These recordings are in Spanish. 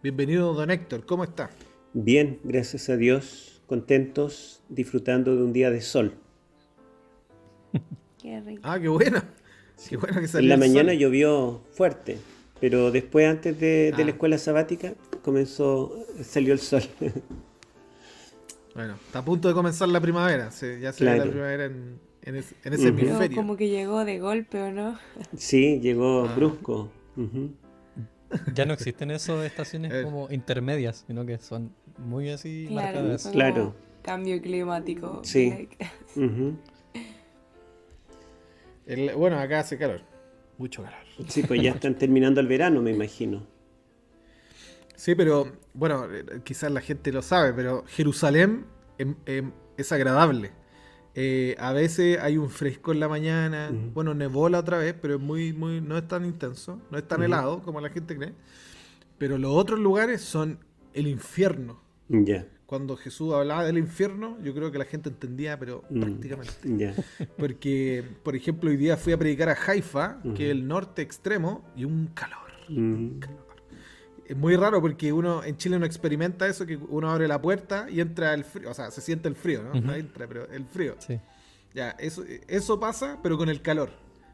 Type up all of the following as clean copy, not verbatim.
Bienvenido, don Héctor, ¿cómo está? Bien, gracias a Dios, contentos, disfrutando de un día de sol. Qué rico. Ah, qué bueno, qué Sí. bueno que En salió la el mañana sol. llovió fuerte, pero después, antes de la Ah, escuela sabática, salió el sol. bueno, está a punto de comenzar la primavera, ya se ve la Claro. primavera en ese Ujú. Pero hemisferio. como que llegó de golpe, ¿o no? Sí, llegó Ah, brusco. Ujú. Ya no existen esas estaciones eh, como intermedias, sino que son muy así Claro, fue marcadas. Claro, como cambio climático. sí. Ujú. bueno, acá hace calor, mucho calor. Sí, pues ya están terminando el verano, me imagino. Sí, pero bueno, quizás la gente lo sabe, pero Jerusalén es agradable. A veces hay un fresco en la mañana, Ujú. bueno, nevó la otra vez, pero es no es tan intenso, no es tan Ujú. helado como la gente cree. Pero los otros lugares son el infierno. Ya. Cuando Jesús hablaba del infierno, yo creo que la gente entendía, pero Mm. prácticamente. Ya. Porque, por ejemplo, hoy día fui a predicar a Haifa, que es Ujú. el norte extremo, y un calor. Mm. Es muy raro porque uno en Chile no experimenta eso, que uno abre la puerta y entra el frío, o sea, se siente el frío, ¿no? No Ujú. entra, pero el frío. Sí. Ya, eso pasa, pero con el calor.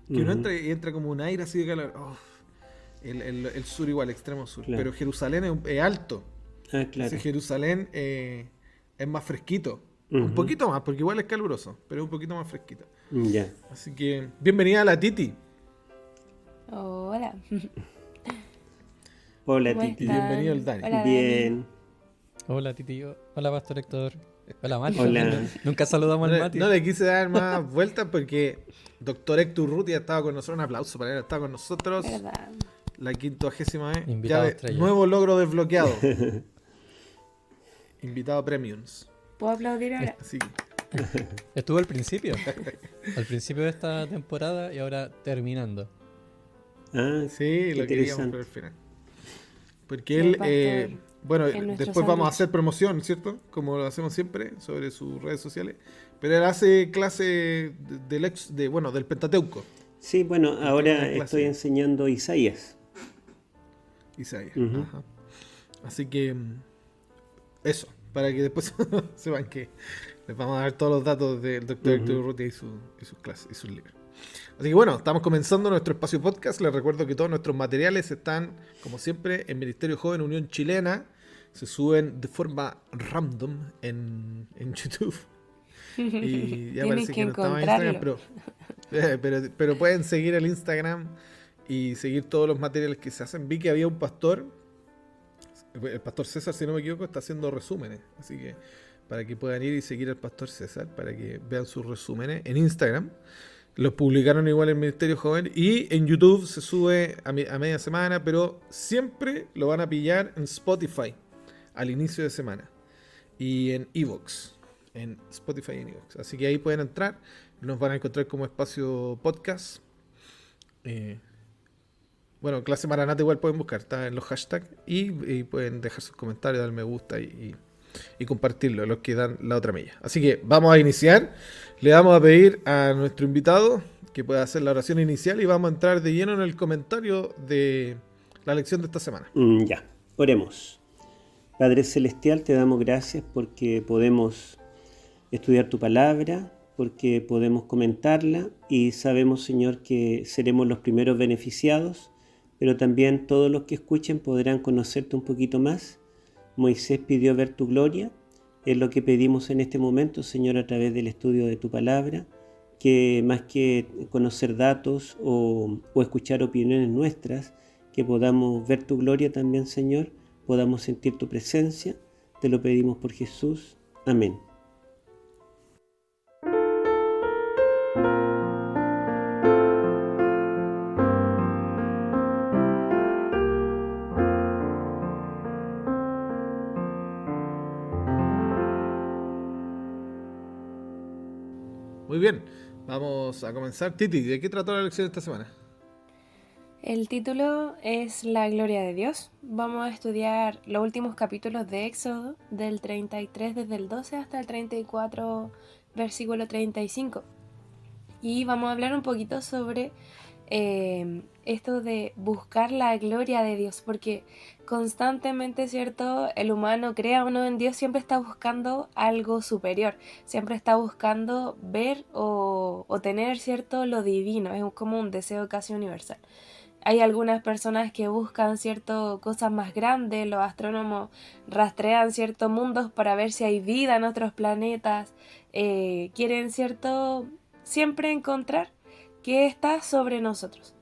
Que uno Ujú. entra y entra como un aire así de calor. Oh, el sur igual, extremo sur. Pero Claro. Jerusalén es alto. Ah, Entonces claro. Jerusalén es más fresquito. Un Ujú. poquito más, porque igual es caluroso, pero es un poquito más fresquito. Ya. Así que, bienvenida a la Titi. Hola, Hola, ¿cómo Y Titi. bienvenido el están? Dani. Hola, Dani. Bien. Hola, Titillo. Hola, Pastor Héctor. Hola, Mati también. Hola. Nunca saludamos al Mati. No le quise dar más vueltas porque doctor Héctor Urrutia estaba con nosotros. Un aplauso para él. Estaba con nosotros ¿Verdad? la 50ª vez. Ya Invitado de estrella. nuevo logro desbloqueado. Invitado Premiums. ¿Puedo aplaudir Est- ahora? Así que, Estuvo al principio de esta temporada y ahora terminando. Ah, sí, qué lo queríamos por el interesante. final. Porque Sí, el él, pastor bueno, es nuestro después vamos a sándwich. hacer promoción, ¿cierto? Como lo hacemos siempre, sobre sus redes sociales. Pero él hace clase bueno, del Pentateuco. Sí, bueno, Él tiene ahora una estoy clase, enseñando Isaías. Isaías. Ujú. Ajá. Así que, eso, para que después sepan que les vamos a dar todos los datos del doctor Héctor Ujú. Urrutia y sus clases y sus libros. Así que bueno, estamos comenzando nuestro espacio podcast. Les recuerdo que todos nuestros materiales están, como siempre, en Ministerio Joven Unión Chilena. Se suben de forma random en YouTube. Y ya Tienes parece que que no estamos en Instagram, encontrarlo. pero pueden seguir el Instagram y seguir todos los materiales que se hacen. Vi que había un pastor, el pastor César, si no me equivoco, está haciendo resúmenes. Así que para que puedan ir y seguir al pastor César, para que vean sus resúmenes en Instagram. Los publicaron igual en Ministerio Joven y en YouTube se sube a media semana, pero siempre lo van a pillar en Spotify al inicio de semana y en Evox, en Spotify y en Evox. Así que ahí pueden entrar, nos van a encontrar como espacio podcast. Eh, bueno, clase Maranata igual pueden buscar, está en los hashtags y pueden dejar sus comentarios, dar me gusta y compartirlo, los que dan la otra milla. Así que vamos a iniciar. Le vamos a pedir a nuestro invitado que pueda hacer la oración inicial y vamos a entrar de lleno en el comentario de la lección de esta semana. Ya, oremos. Padre Celestial, te damos gracias porque podemos estudiar tu palabra, porque podemos comentarla y sabemos, Señor, que seremos los primeros beneficiados, pero también todos los que escuchen podrán conocerte un poquito más. Moisés pidió ver tu gloria, es lo que pedimos en este momento, Señor, a través del estudio de tu palabra, que más que conocer datos o escuchar opiniones nuestras, que podamos ver tu gloria también, Señor, podamos sentir tu presencia. Te lo pedimos por Jesús. Amén. Muy bien, vamos a comenzar. Titi, ¿de qué trató la lección de esta semana? El título es La gloria de Dios. Vamos a estudiar los últimos capítulos de Éxodo, del 33 desde el 12 hasta el 34, versículo 35. Y vamos a hablar un poquito sobre esto de buscar la gloria de Dios, porque constantemente, ¿cierto? El humano, crea o no en Dios, siempre está buscando algo superior, siempre está buscando ver o tener, ¿cierto? Lo divino, es como un deseo casi universal. Hay algunas personas que buscan, ¿cierto? Cosas más grandes, los astrónomos rastrean, ¿cierto? Mundos para ver si hay vida en otros planetas, quieren, ¿cierto? Siempre encontrar que está sobre nosotros.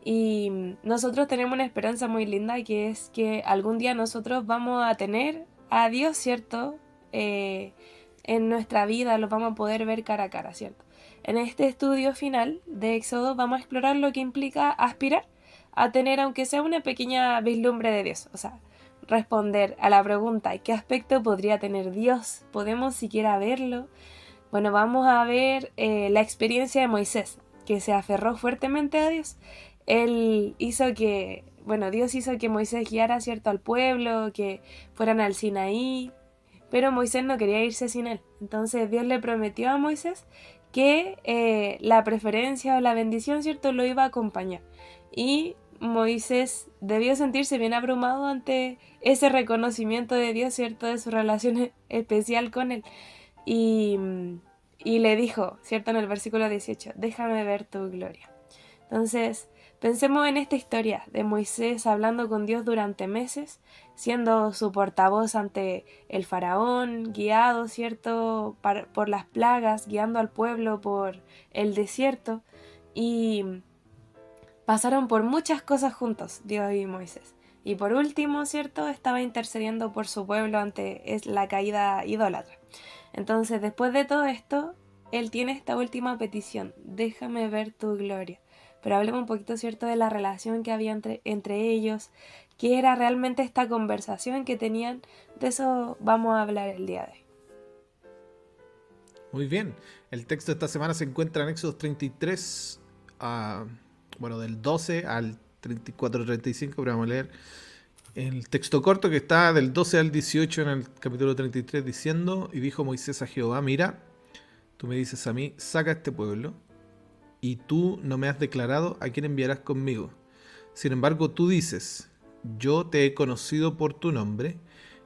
Y nosotros tenemos una esperanza muy linda, que es que algún día nosotros vamos a tener a Dios, ¿cierto? En nuestra vida lo vamos a poder ver cara a cara, ¿cierto? En este estudio final de Éxodo vamos a explorar lo que implica aspirar a tener, aunque sea una pequeña vislumbre de Dios. O sea, responder a la pregunta, ¿qué aspecto podría tener Dios? ¿Podemos siquiera verlo? Bueno, vamos a ver la experiencia de Moisés, que se aferró fuertemente a Dios. Dios hizo que Moisés guiara, ¿cierto?, al pueblo, que fueran al Sinaí, pero Moisés no quería irse sin él. Entonces Dios le prometió a Moisés que la preferencia o la bendición, ¿cierto?, lo iba a acompañar. Y Moisés debió sentirse bien abrumado ante ese reconocimiento de Dios, ¿cierto?, de su relación especial con él. Y le dijo, ¿cierto?, en el versículo 18, déjame ver tu gloria. Entonces, pensemos en esta historia de Moisés hablando con Dios durante meses, siendo su portavoz ante el faraón, guiado, ¿cierto?, por las plagas, guiando al pueblo por el desierto. Y pasaron por muchas cosas juntos, Dios y Moisés. Y por último, ¿cierto?, estaba intercediendo por su pueblo ante la caída idólatra. Entonces, después de todo esto, él tiene esta última petición, déjame ver tu gloria. Pero hablemos un poquito, ¿cierto?, de la relación que había entre ellos, qué era realmente esta conversación que tenían. De eso vamos a hablar el día de hoy. Muy bien. El texto de esta semana se encuentra en Éxodo 33, del 12 al 34-35, pero vamos a leer el texto corto que está del 12 al 18 en el capítulo 33, diciendo, y dijo Moisés a Jehová, mira, tú me dices a mí, saca a este pueblo, y tú no me has declarado a quién enviarás conmigo. Sin embargo, tú dices, yo te he conocido por tu nombre,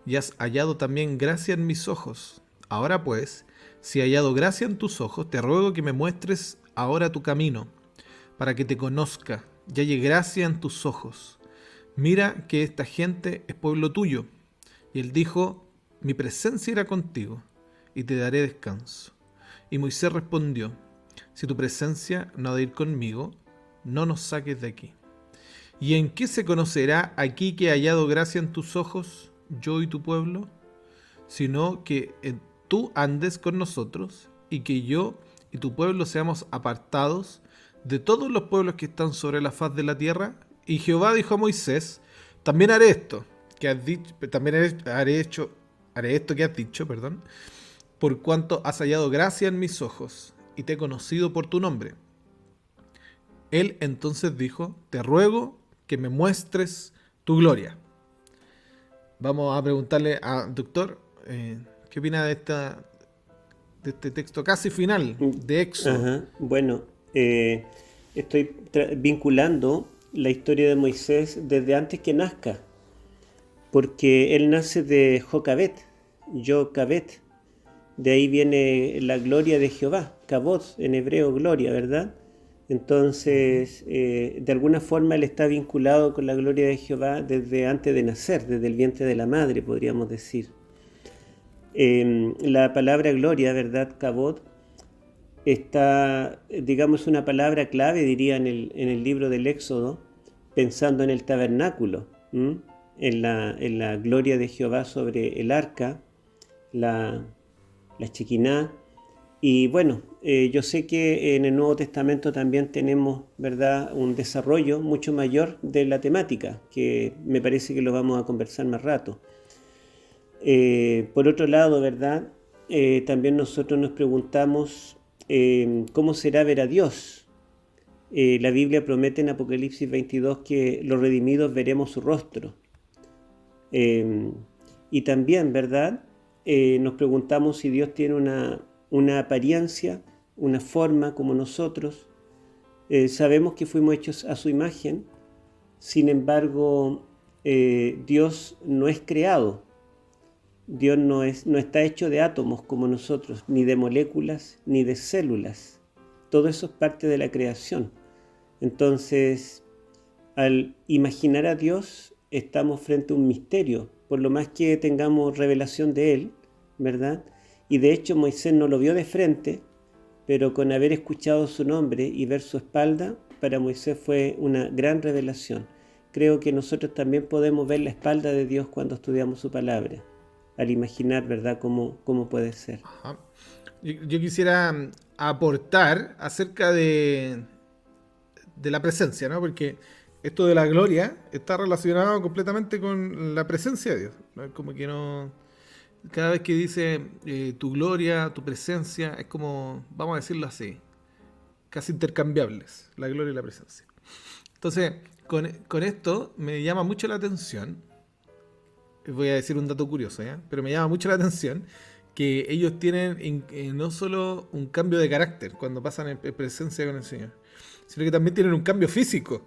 y has hallado también gracia en mis ojos. Ahora pues, si he hallado gracia en tus ojos, te ruego que me muestres ahora tu camino, para que te conozca, y halle gracia en tus ojos. Mira que esta gente es pueblo tuyo. Y él dijo, mi presencia irá contigo, y te daré descanso. Y Moisés respondió, si tu presencia no ha de ir conmigo, no nos saques de aquí. ¿Y en qué se conocerá aquí que he hallado gracia en tus ojos, yo y tu pueblo? Sino que tú andes con nosotros, y que yo y tu pueblo seamos apartados de todos los pueblos que están sobre la faz de la tierra. Y Jehová dijo a Moisés, también haré esto que has dicho, haré esto que has dicho, por cuanto has hallado gracia en mis ojos, y te he conocido por tu nombre. Él entonces dijo, te ruego que me muestres tu gloria. Vamos a preguntarle al doctor, ¿qué opina de este texto casi final de Éxodo? Ajá. Bueno, estoy vinculando la historia de Moisés desde antes que nazca, porque él nace de Jocabet, de ahí viene la gloria de Jehová, Kabod en hebreo gloria, ¿verdad? Entonces, de alguna forma él está vinculado con la gloria de Jehová desde antes de nacer, desde el vientre de la madre, podríamos decir. La palabra gloria, ¿verdad? Kabod, está, digamos, una palabra clave, diría, en el libro del Éxodo, pensando en el tabernáculo, en la gloria de Jehová sobre el arca, la Shekinah. Y bueno, yo sé que en el Nuevo Testamento también tenemos, ¿verdad?, un desarrollo mucho mayor de la temática, que me parece que lo vamos a conversar más rato. Por otro lado, ¿verdad?, también nosotros nos preguntamos ¿cómo será ver a Dios? La Biblia promete en Apocalipsis 22 que los redimidos veremos su rostro. Y también, ¿verdad?, nos preguntamos si Dios tiene una apariencia, una forma como nosotros. Sabemos que fuimos hechos a su imagen, sin embargo, Dios no es creado. Dios no está hecho de átomos como nosotros, ni de moléculas, ni de células. Todo eso es parte de la creación. Entonces, al imaginar a Dios, estamos frente a un misterio, por lo más que tengamos revelación de Él, ¿verdad? Y de hecho Moisés no lo vio de frente, pero con haber escuchado su nombre y ver su espalda, para Moisés fue una gran revelación. Creo que nosotros también podemos ver la espalda de Dios cuando estudiamos su palabra, al imaginar, ¿verdad?, cómo puede ser. Ajá. Yo quisiera aportar acerca de la presencia, ¿no? Porque esto de la gloria está relacionado completamente con la presencia de Dios, ¿no? Como que no... Cada vez que dice tu gloria, tu presencia, es como, vamos a decirlo así, casi intercambiables, la gloria y la presencia. Entonces, con esto me llama mucho la atención, voy a decir un dato curioso, ¿ya? Pero me llama mucho la atención que ellos tienen no solo un cambio de carácter cuando pasan en presencia con el Señor, sino que también tienen un cambio físico.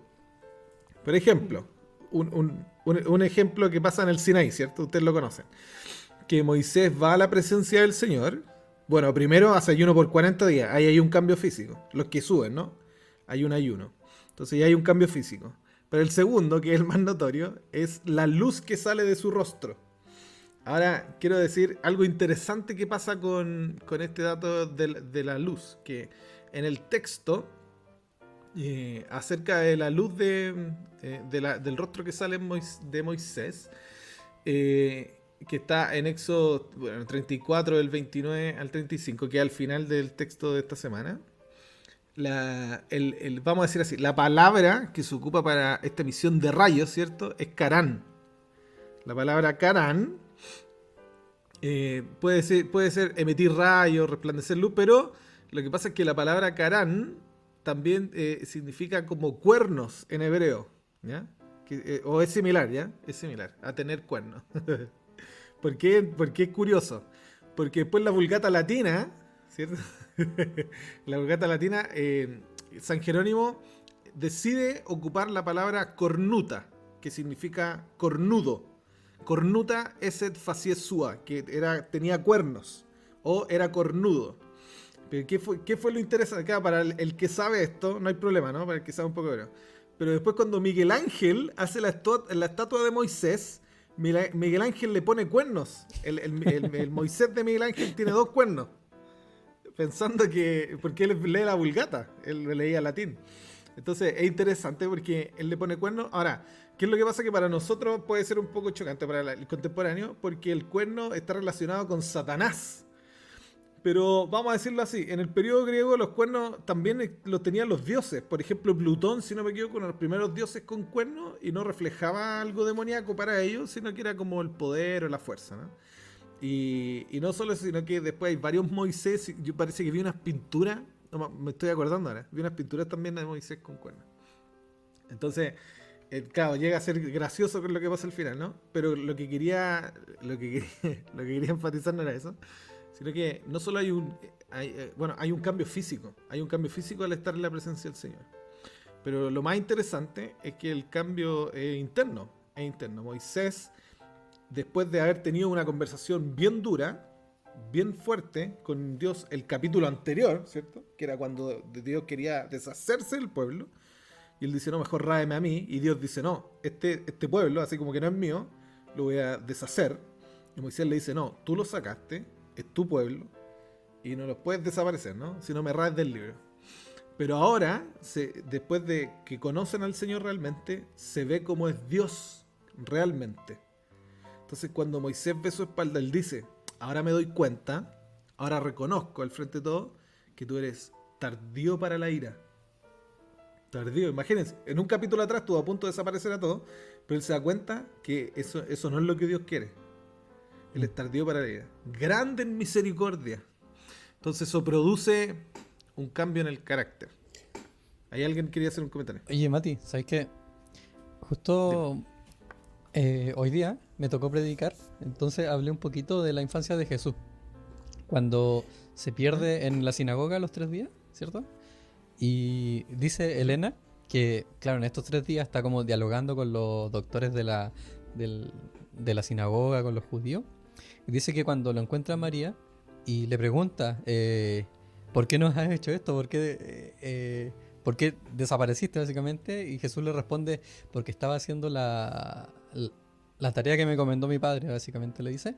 Por ejemplo, un ejemplo que pasa en el Sinaí, ¿cierto? Ustedes lo conocen. Que Moisés va a la presencia del Señor. Bueno, primero hace ayuno por 40 días. Ahí hay un cambio físico. Los que suben, ¿no? Hay un ayuno. Entonces ya hay un cambio físico. Pero el segundo, que es el más notorio, es la luz que sale de su rostro. Ahora, quiero decir algo interesante que pasa con este dato de la luz. Que en el texto, acerca de la luz del rostro que sale de Moisés, que está en Éxodo 34, del 29 al 35, que es al final del texto de esta semana. Vamos a decir así, la palabra que se ocupa para esta emisión de rayos, ¿cierto? Es Karán. La palabra Karán puede ser emitir rayos, resplandecer luz, pero lo que pasa es que la palabra Karán también significa como cuernos en hebreo, ¿ya? O es similar, ¿ya? Es similar a tener cuernos. ¿Por qué? Porque es curioso. Porque después la Vulgata Latina, ¿cierto? La Vulgata Latina, San Jerónimo decide ocupar la palabra cornuta, que significa cornudo. Cornuta eset faciesua, que tenía cuernos, o era cornudo. Pero ¿qué fue lo interesante? Acá, para el que sabe esto, no hay problema, ¿no? Para el que sabe un poco de pero después cuando Miguel Ángel hace la estatua de Moisés, Miguel Ángel le pone cuernos. El Moisés de Miguel Ángel tiene 2 cuernos. Pensando que... Porque él lee la Vulgata. Él leía latín. Entonces es interesante porque él le pone cuernos. Ahora, ¿qué es lo que pasa? Que para nosotros puede ser un poco chocante para el contemporáneo, porque el cuerno está relacionado con Satanás. Pero vamos a decirlo así, en el periodo griego los cuernos también los tenían los dioses. Por ejemplo, Plutón, si no me equivoco, uno de los primeros dioses con cuernos, y no reflejaba algo demoníaco para ellos, sino que era como el poder o la fuerza, ¿no? Y no solo eso, sino que después hay varios Moisés. Yo parece que vi unas pinturas, no, me estoy acordando ahora, vi unas pinturas también de Moisés con cuernos. Entonces, claro, llega a ser gracioso con lo que pasa al final, ¿no? Pero lo que quería enfatizar no era eso, sino que no solo hay un cambio físico. Hay un cambio físico al estar en la presencia del Señor. Pero lo más interesante es que el cambio es interno. Es interno. Moisés, después de haber tenido una conversación bien dura, bien fuerte con Dios, el capítulo anterior, ¿cierto? Que era cuando Dios quería deshacerse del pueblo. Y él dice, no, mejor ráeme a mí. Y Dios dice, no, este pueblo, así como que no es mío, lo voy a deshacer. Y Moisés le dice, no, tú lo sacaste, es tu pueblo, y no los puedes desaparecer, ¿no? Si no me raes del libro. Pero ahora, después de que conocen al Señor realmente, se ve como es Dios realmente. Entonces cuando Moisés ve su espalda, él dice, ahora me doy cuenta, ahora reconozco al frente de todo, que tú eres tardío para la ira. Tardío, imagínense, en un capítulo atrás estuvo a punto de desaparecer a todos, pero él se da cuenta que eso no es lo que Dios quiere. Él es tardío para la ira, grande en misericordia. Entonces eso produce un cambio en el carácter. ¿Hay alguien que quería hacer un comentario? Oye, Mati, ¿sabes qué? Justo hoy día me tocó predicar, entonces hablé un poquito de la infancia de Jesús. Cuando se pierde en la sinagoga los 3 días, ¿cierto? Y dice Elena que, claro, en estos 3 días está como dialogando con los doctores de la sinagoga, con los judíos. Y dice que cuando lo encuentra María y le pregunta, ¿por qué nos has hecho esto? ¿Por qué desapareciste básicamente? Y Jesús le responde, porque estaba haciendo la tarea que me encomendó mi padre, básicamente le dice.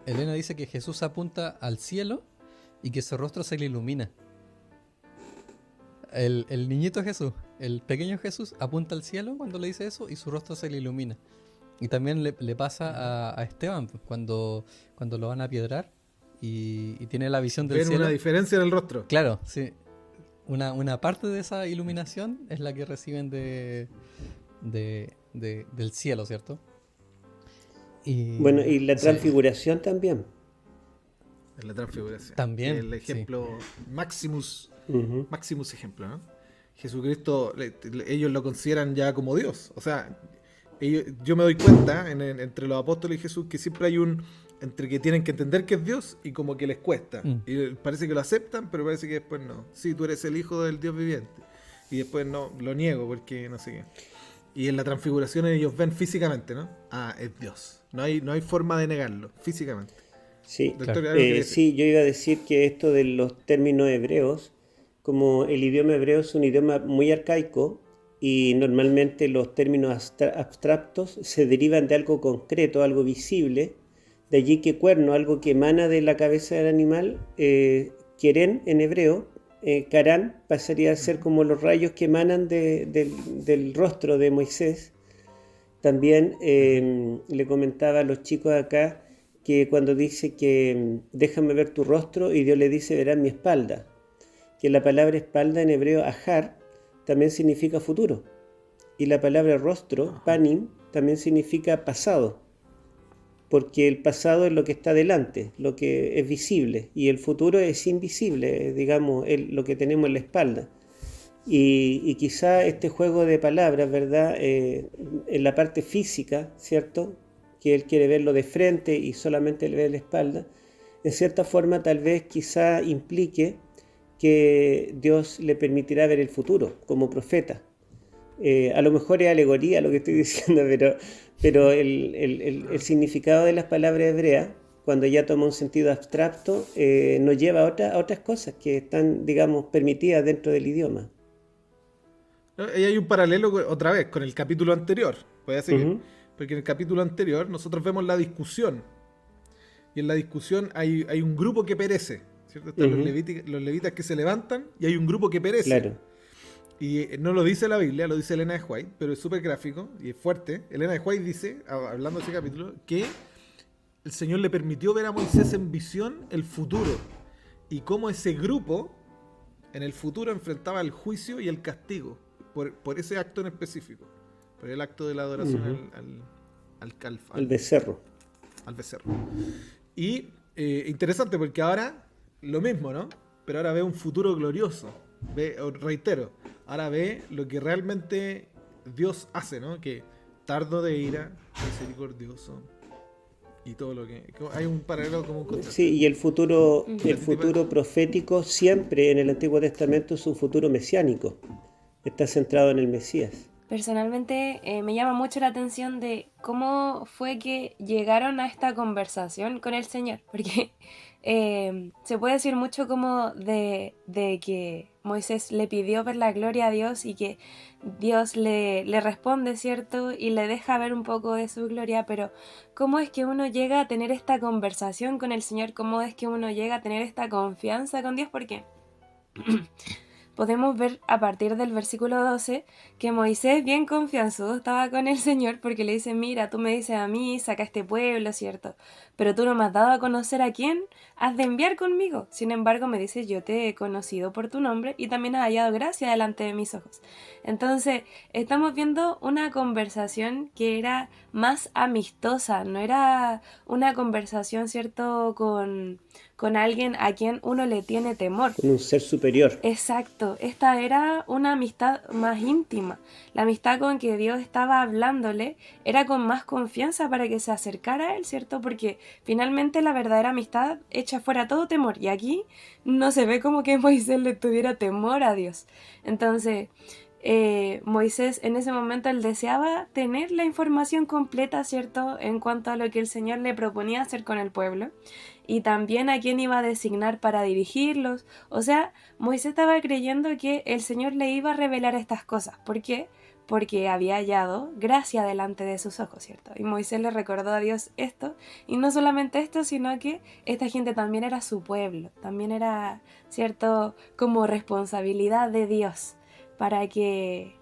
Elena dice que Jesús apunta al cielo y que su rostro se le ilumina. El niñito Jesús, el pequeño Jesús, apunta al cielo cuando le dice eso y su rostro se le ilumina. Y también le pasa a Esteban pues, cuando lo van a piedrar y tiene la visión del Ven cielo. una diferencia en el rostro. Claro, sí. Una parte de esa iluminación es la que reciben del cielo, ¿cierto? Bueno, y la sí, transfiguración también. En la transfiguración. También, El ejemplo Maximus Ujú. ejemplo, ¿no? Jesucristo, ellos lo consideran ya como Dios. O sea, yo me doy cuenta entre los apóstoles y Jesús que siempre hay entre que tienen que entender que es Dios y como que les cuesta. Y parece que lo aceptan, pero parece que después no. Sí, tú eres el hijo del Dios viviente. Y después no, lo niego porque no sé qué. Y en la transfiguración ellos ven físicamente, ¿no? Ah, es Dios. No hay forma de negarlo, físicamente. Sí, Doctor, claro. ¿algo que decir? sí, yo iba a decir que esto de los términos hebreos, como el idioma hebreo es un idioma muy arcaico y normalmente los términos abstractos se derivan de algo concreto, algo visible, de allí que cuerno, algo que emana de la cabeza del animal, queren en hebreo, Karán pasaría a ser como los rayos que emanan del rostro de Moisés. También le comentaba a los chicos acá que cuando dice que déjame ver tu rostro y Dios le dice verás mi espalda, que la palabra espalda en hebreo ajar también significa futuro y la palabra rostro, panim, también significa pasado, porque el pasado es lo que está delante, lo que es visible y el futuro es invisible, digamos, lo que tenemos en la espalda. Y quizá este juego de palabras, ¿verdad? En la parte física, ¿cierto? Que él quiere verlo de frente y solamente le ve la espalda, en cierta forma tal vez quizá implique que Dios le permitirá ver el futuro como profeta. A lo mejor es alegoría lo que estoy diciendo, pero el significado de las palabras hebreas, cuando ya toma un sentido abstracto, nos lleva a otras cosas que están, digamos, permitidas dentro del idioma. Y hay un paralelo otra vez con el capítulo anterior. Voy a seguir. Uh-huh. Porque en el capítulo anterior nosotros vemos la discusión. Y en la discusión hay un grupo que perece. ¿Cierto? Están Uh-huh. los levitas que se levantan y hay un grupo que perece. Claro. Y no lo dice la Biblia, lo dice Elena de White, pero es súper gráfico y es fuerte. Elena de White dice, hablando de ese capítulo, que el Señor le permitió ver a Moisés en visión el futuro. Y cómo ese grupo en el futuro enfrentaba el juicio y el castigo. Por ese acto en específico. Por el acto de la adoración al becerro. Al becerro. Y interesante porque ahora lo mismo, ¿no? Pero ahora ve un futuro glorioso. Reitero, ahora ve lo que realmente Dios hace, ¿no? Que tardo de ira, misericordioso y todo lo que... Hay un paralelo como un contraste. Sí, y el futuro profético siempre en el Antiguo Testamento es un futuro mesiánico. Está centrado en el Mesías. Personalmente me llama mucho la atención de cómo fue que llegaron a esta conversación con el Señor, porque se puede decir mucho como de que Moisés le pidió ver la gloria a Dios y que Dios le responde, ¿cierto? Y le deja ver un poco de su gloria, pero ¿cómo es que uno llega a tener esta conversación con el Señor? ¿Cómo es que uno llega a tener esta confianza con Dios? Porque podemos ver a partir del versículo 12 que Moisés bien confianzudo estaba con el Señor porque le dice, mira, tú me dices a mí, saca este pueblo, ¿cierto? Pero tú no me has dado a conocer a quién has de enviar conmigo. Sin embargo, me dices, yo te he conocido por tu nombre y también has hallado gracia delante de mis ojos. Entonces, estamos viendo una conversación que era más amistosa, no era una conversación, ¿cierto?, con con alguien a quien uno le tiene temor. Con un ser superior. Exacto, esta era una amistad más íntima. La amistad con que Dios estaba hablándole era con más confianza para que se acercara a él, ¿cierto? Porque finalmente la verdadera amistad echa fuera todo temor. Y aquí no se ve como que Moisés le tuviera temor a Dios. Entonces, Moisés en ese momento él deseaba tener la información completa, ¿cierto? En cuanto a lo que el Señor le proponía hacer con el pueblo. Y también a quién iba a designar para dirigirlos. O sea, Moisés estaba creyendo que el Señor le iba a revelar estas cosas. ¿Por qué? Porque había hallado gracia delante de sus ojos, ¿cierto? Y Moisés le recordó a Dios esto. Y no solamente esto, sino que esta gente también era su pueblo. También era, ¿cierto? Como responsabilidad de Dios para que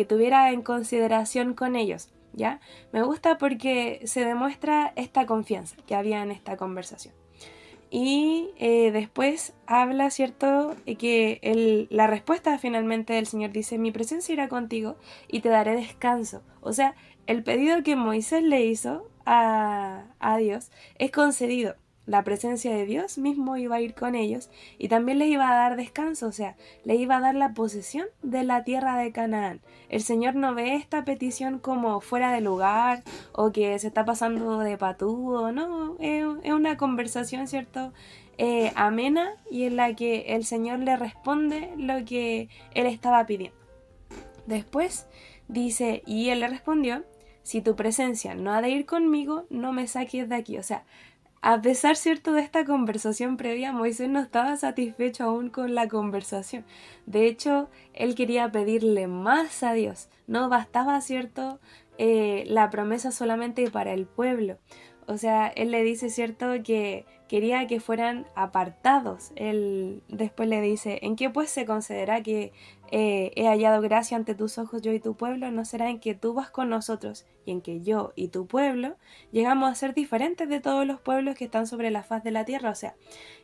tuviera en consideración con ellos. ¿Ya? Me gusta porque se demuestra esta confianza que había en esta conversación. Y después habla, ¿cierto? Que la respuesta finalmente del Señor dice: mi presencia irá contigo y te daré descanso. O sea, el pedido que Moisés le hizo a Dios es concedido. La presencia de Dios mismo iba a ir con ellos y también les iba a dar descanso, o sea, le iba a dar la posesión de la tierra de Canaán. El Señor no ve esta petición como fuera de lugar o que se está pasando de patúo, no, es una conversación, ¿cierto? Amena y en la que el Señor le responde lo que él estaba pidiendo. Después dice, y él le respondió: si tu presencia no ha de ir conmigo, no me saques de aquí, o sea, a pesar, ¿cierto?, de esta conversación previa, Moisés no estaba satisfecho aún con la conversación. De hecho, él quería pedirle más a Dios. No bastaba, ¿cierto?, la promesa solamente para el pueblo. O sea, él le dice, ¿cierto?, que quería que fueran apartados. Él después le dice: ¿en qué pues se concederá que he hallado gracia ante tus ojos yo y tu pueblo? ¿No será en que tú vas con nosotros y en que yo y tu pueblo llegamos a ser diferentes de todos los pueblos que están sobre la faz de la tierra? O sea,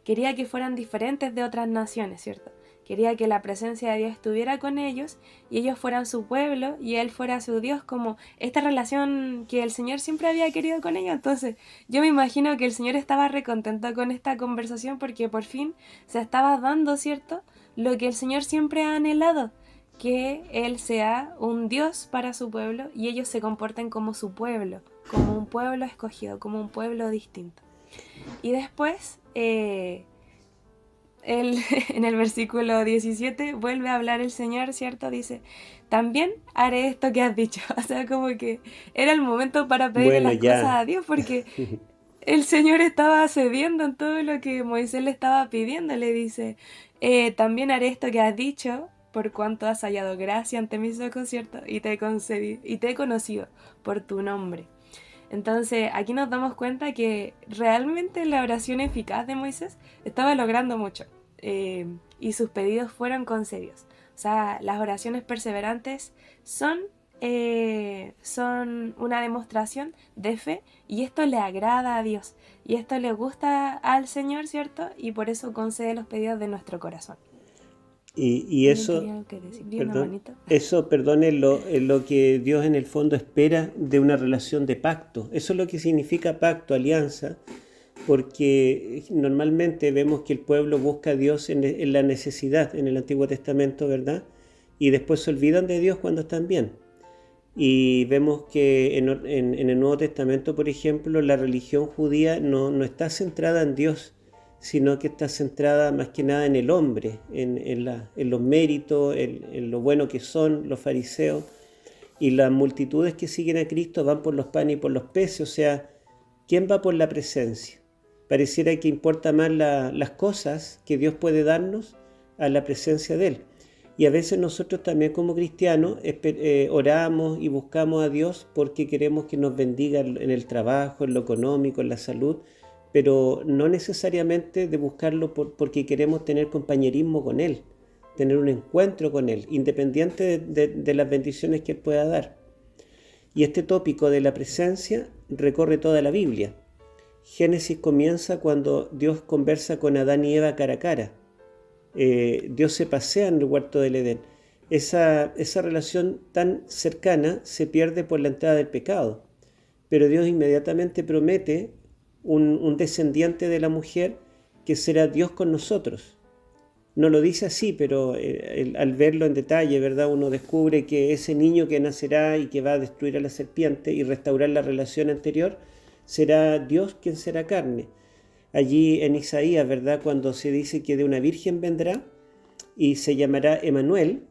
quería que fueran diferentes de otras naciones, ¿cierto? Quería que la presencia de Dios estuviera con ellos y ellos fueran su pueblo y Él fuera su Dios, como esta relación que el Señor siempre había querido con ellos. Entonces yo me imagino que el Señor estaba recontento con esta conversación porque por fin se estaba dando, ¿cierto?, lo que el Señor siempre ha anhelado, que Él sea un Dios para su pueblo y ellos se comporten como su pueblo, como un pueblo escogido, como un pueblo distinto. Y después en el versículo 17 vuelve a hablar el Señor, ¿cierto? Dice: también haré esto que has dicho. O sea, como que era el momento para pedirle las cosas a Dios, porque el Señor estaba cediendo en todo lo que Moisés le estaba pidiendo. Le dice: también haré esto que has dicho, por cuanto has hallado gracia ante mis ojos, ¿cierto? Y te he conocido por tu nombre. Entonces aquí nos damos cuenta que realmente la oración eficaz de Moisés estaba logrando mucho, y sus pedidos fueron concedidos. O sea, las oraciones perseverantes son una demostración de fe y esto le agrada a Dios y esto le gusta al Señor, ¿cierto? Y por eso concede los pedidos de nuestro corazón. Y eso, perdón, es lo que Dios en el fondo espera de una relación de pacto. Eso es lo que significa pacto, alianza, porque normalmente vemos que el pueblo busca a Dios en la necesidad, en el Antiguo Testamento, ¿verdad? Y después se olvidan de Dios cuando están bien. Y vemos que en el Nuevo Testamento, por ejemplo, la religión judía no está centrada en Dios, sino que está centrada más que nada en el hombre, en los méritos, en lo bueno que son los fariseos. Y las multitudes que siguen a Cristo van por los panes y por los peces. O sea, ¿quién va por la presencia? Pareciera que importa más las cosas que Dios puede darnos a la presencia de Él. Y a veces nosotros también como cristianos oramos y buscamos a Dios porque queremos que nos bendiga en el trabajo, en lo económico, en la salud, pero no necesariamente de buscarlo porque queremos tener compañerismo con Él, tener un encuentro con Él, independiente de las bendiciones que Él pueda dar. Y este tópico de la presencia recorre toda la Biblia. Génesis comienza cuando Dios conversa con Adán y Eva cara a cara. Dios se pasea en el huerto del Edén. Esa relación tan cercana se pierde por la entrada del pecado, pero Dios inmediatamente promete un descendiente de la mujer que será Dios con nosotros. No lo dice así, pero al verlo en detalle, ¿verdad? Uno descubre que ese niño que nacerá y que va a destruir a la serpiente y restaurar la relación anterior, será Dios quien será carne. Allí en Isaías, ¿verdad? Cuando se dice que de una virgen vendrá y se llamará Emanuel,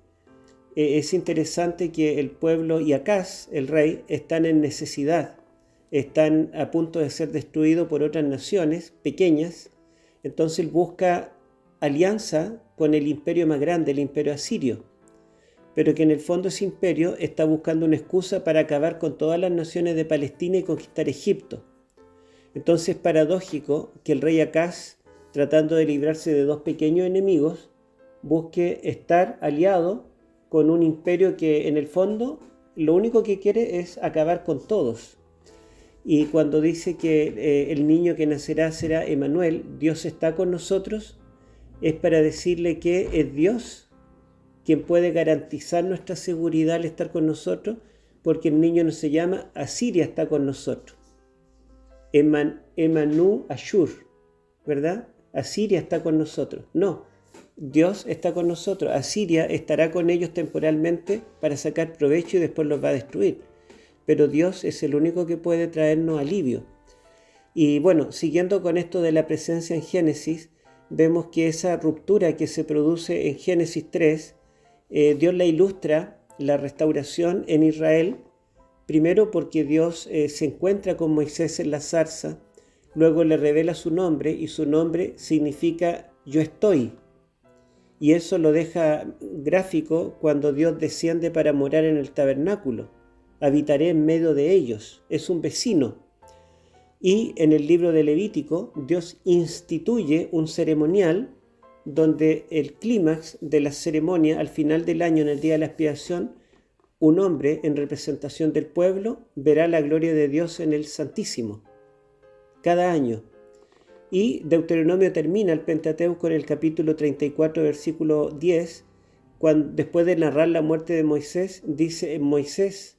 es interesante que el pueblo y Acaz, el rey, están en necesidad, están a punto de ser destruidos por otras naciones pequeñas. Entonces él busca alianza con el imperio más grande, el imperio asirio, pero que en el fondo ese imperio está buscando una excusa para acabar con todas las naciones de Palestina y conquistar Egipto. Entonces es paradójico que el rey Acaz, tratando de librarse de dos pequeños enemigos, busque estar aliado con un imperio que en el fondo lo único que quiere es acabar con todos. Y cuando dice que el niño que nacerá será Emanuel, Dios está con nosotros, es para decirle que es Dios quien puede garantizar nuestra seguridad al estar con nosotros, porque el niño no se llama Asiria está con nosotros. Emanu Ashur, ¿verdad? Asiria está con nosotros. No, Dios está con nosotros. Asiria estará con ellos temporalmente para sacar provecho y después los va a destruir. Pero Dios es el único que puede traernos alivio. Y bueno, siguiendo con esto de la presencia en Génesis, vemos que esa ruptura que se produce en Génesis 3, Dios la ilustra, la restauración en Israel, primero porque Dios se encuentra con Moisés en la zarza, luego le revela su nombre y su nombre significa yo estoy. Y eso lo deja gráfico cuando Dios desciende para morar en el tabernáculo. Habitaré en medio de ellos. Es un vecino. Y en el libro de Levítico, Dios instituye un ceremonial donde el clímax de la ceremonia, al final del año, en el día de la expiación, un hombre en representación del pueblo verá la gloria de Dios en el Santísimo. Cada año. Y Deuteronomio termina el Pentateuco con el capítulo 34, versículo 10, cuando, después de narrar la muerte de Moisés, dice: Moisés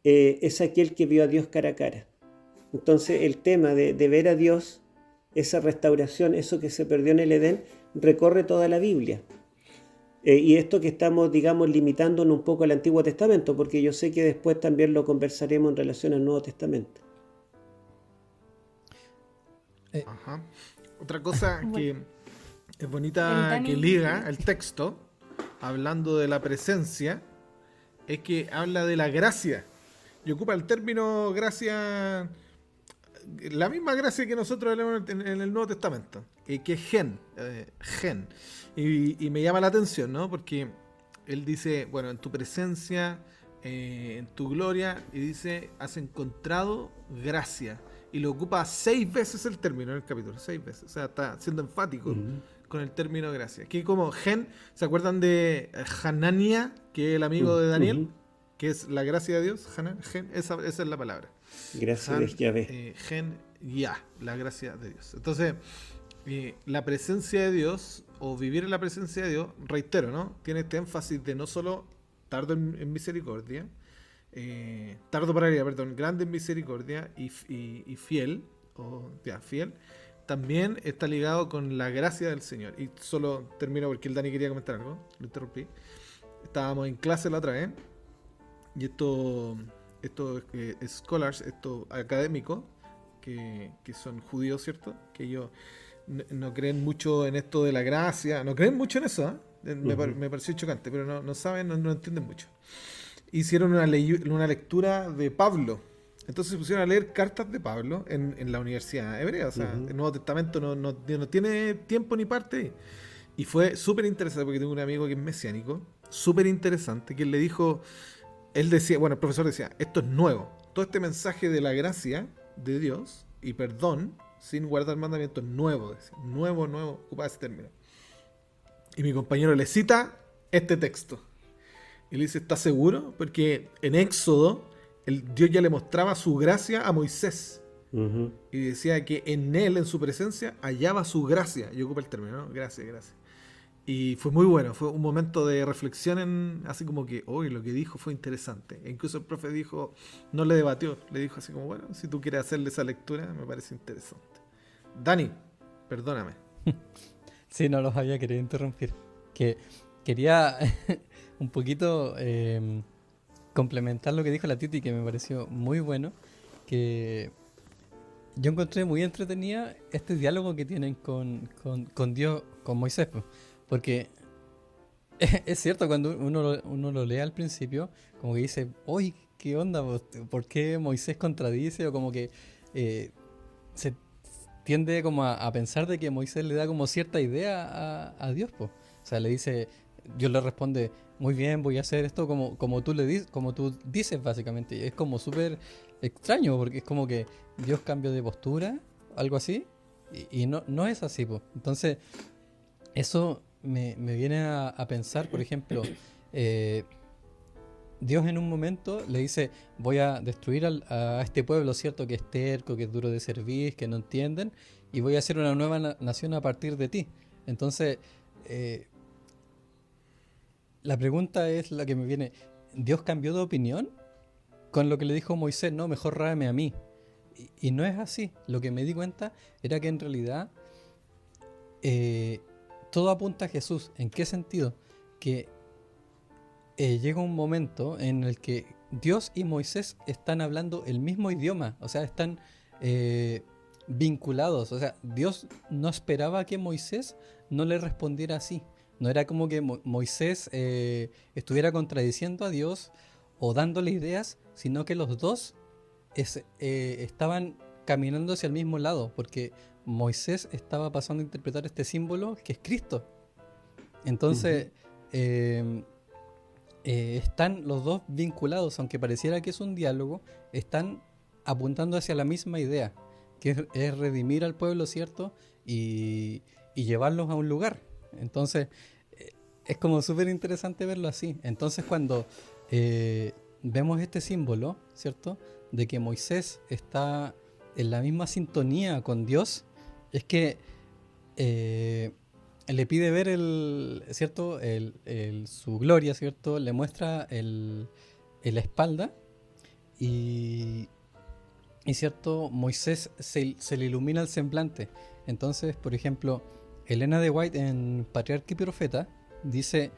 es aquel que vio a Dios cara a cara. Entonces el tema de ver a Dios, esa restauración, eso que se perdió en el Edén, recorre toda la Biblia. Y esto que estamos, digamos, limitándonos un poco al Antiguo Testamento, porque yo sé que después también lo conversaremos en relación al Nuevo Testamento. Ajá. Otra cosa que es bonita, El que Dani- liga el texto, hablando de la presencia, es que habla de la gracia. Y ocupa el término gracia, la misma gracia que nosotros leemos en el Nuevo Testamento, que es gen. Y me llama la atención, ¿no? Porque él dice, bueno, en tu presencia, en tu gloria, y dice, has encontrado gracia. Y lo ocupa 6 veces el término en el capítulo, 6 veces. O sea, está siendo enfático con el término gracia. Que como gen, ¿se acuerdan de Hanania, que es el amigo de Daniel? Que es la gracia de Dios, gen, esa es la palabra. Gracias de Yahvé. Gen, la gracia de Dios. Entonces, la presencia de Dios, o vivir en la presencia de Dios, reitero, ¿no? Tiene este énfasis de no solo tardo en misericordia, tardo para ira, perdón, grande en misericordia y fiel, fiel, también está ligado con la gracia del Señor. Y solo termino porque el Dani quería comentar algo, lo interrumpí. Estábamos en clase la otra vez, y estos scholars, estos académicos, que son judíos, ¿cierto? Que ellos no creen mucho en esto de la gracia, no creen mucho en eso, ¿eh? Me pareció chocante, pero no saben, no entienden mucho. Hicieron una lectura de Pablo. Entonces se pusieron a leer cartas de Pablo en la Universidad Hebrea. O sea, el Nuevo Testamento no tiene tiempo ni parte. Y fue súper interesante, porque tengo un amigo que es mesiánico, súper interesante, que él le dijo, él decía, bueno, el profesor decía, esto es nuevo. Todo este mensaje de la gracia de Dios y perdón sin guardar mandamientos, nuevo, decía. Nuevo, ocupaba ese término. Y mi compañero le cita este texto. Y le dice, ¿estás seguro? Porque en Éxodo, Dios ya le mostraba su gracia a Moisés. Y decía que en él, en su presencia, hallaba su gracia. Y ocupa el término, ¿no? Gracia. Y fue muy bueno. Fue un momento de reflexión, así como que, lo que dijo fue interesante. E incluso el profe dijo, no le debatió, le dijo así como, bueno, si tú quieres hacerle esa lectura, me parece interesante. Dani, perdóname. Sí, no los había querido interrumpir. Que quería un poquito complementar lo que dijo la Titi, que me pareció muy bueno. Que yo encontré muy entretenida este diálogo que tienen con Dios, con Moisés, po. Porque es cierto, cuando uno lo lee al principio, como que dice, uy, ¿qué onda? ¿Por qué Moisés contradice? O como que eh, se tiende como a pensar de que Moisés le da como cierta idea a Dios, po. O sea, le dice, Dios le responde, muy bien, voy a hacer esto como tú dices, básicamente. Y es como súper extraño, porque es como que Dios cambió de postura, algo así, y no es así, po. Entonces, eso me viene a pensar, por ejemplo, eh, Dios en un momento le dice, voy a destruir a este pueblo, ¿cierto? Que es terco, que es duro de servir, que no entienden, y voy a hacer una nueva nación a partir de ti. Entonces, eh, la pregunta es la que me viene, ¿Dios cambió de opinión con lo que le dijo Moisés? No, mejor ráeme a mí. Y no es así. Lo que me di cuenta era que en realidad eh, todo apunta a Jesús. ¿En qué sentido? Que llega un momento en el que Dios y Moisés están hablando el mismo idioma, o sea, están eh, vinculados. O sea, Dios no esperaba que Moisés no le respondiera así. No era como que Moisés estuviera contradiciendo a Dios o dándole ideas, sino que los dos estaban caminando hacia el mismo lado, porque Moisés estaba pasando a interpretar este símbolo que es Cristo. Ujú. Entonces, eh, están los dos vinculados, aunque pareciera que es un diálogo, están apuntando hacia la misma idea, que es redimir al pueblo, ¿cierto? Y llevarlos a un lugar. Entonces, eh, es como súper interesante verlo así. Entonces, cuando vemos este símbolo, ¿cierto? De que Moisés está en la misma sintonía con Dios, es que eh, le pide ver ¿cierto? Su gloria, ¿cierto? Le muestra la espalda y, ¿cierto? Moisés se le ilumina el semblante. Entonces, por ejemplo, Elena de White en Patriarca y Profeta dice,